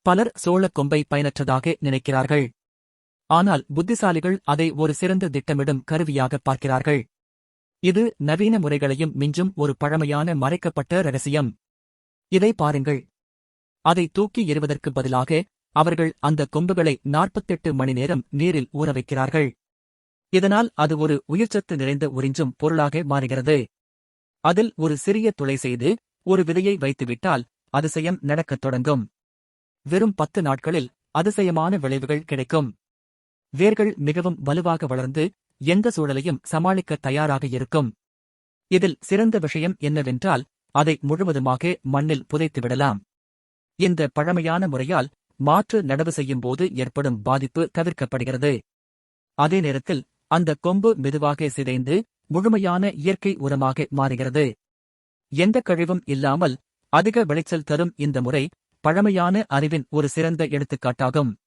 பலர் சோளக் கொம்பை பயனற்றதாக நினைக்கிறார்கள். ஆனால் புத்திசாலிகள் அதை ஒரு சிறந்த திட்டமிடும் கருவியாக பார்க்கிறார்கள். இது நவீன முறைகளையும் மிஞ்சும் ஒரு பழமையான மறைக்கப்பட்ட ரகசியம். இதை பாருங்கள். அதை தூக்கி எறிவதற்கு பதிலாக அவர்கள் அந்த கொம்புகளை 48 மணி நேரம் நீரில் ஊற வைக்கிறார்கள். இதனால் அது ஒரு உயிர்ச்சத்து நிறைந்த உறிஞ்சும் பொருளாக மாறுகிறது. அதில் ஒரு சிறிய துளை செய்து ஒரு விதையை வைத்துவிட்டால் அதிசயம் நடக்கத் தொடங்கும். வெறும் 10 நாட்களில் அதிசயமான விளைவுகள் கிடைக்கும். வேர்கள் மிகவும் வலுவாக வளர்ந்து எந்த சூழலையும் சமாளிக்க தயாராக இருக்கும். இதில் சிறந்த விஷயம் என்னவென்றால் அதை முழுவதுமாக மண்ணில் புதைத்துவிடலாம். இந்த பழமையான முறையால் மாற்று நடவு செய்யும்போது ஏற்படும் பாதிப்பு தவிர்க்கப்படுகிறது. அதே நேரத்தில் அந்த கொம்பு மெதுவாக சிதைந்து முழுமையான இயற்கை உரமாக மாறுகிறது. எந்த கழிவும் இல்லாமல் அதிக விளைச்சல் தரும் இந்த முறை பழமையான அறிவின் ஒரு சிறந்த எடுத்துக்காட்டாகும்.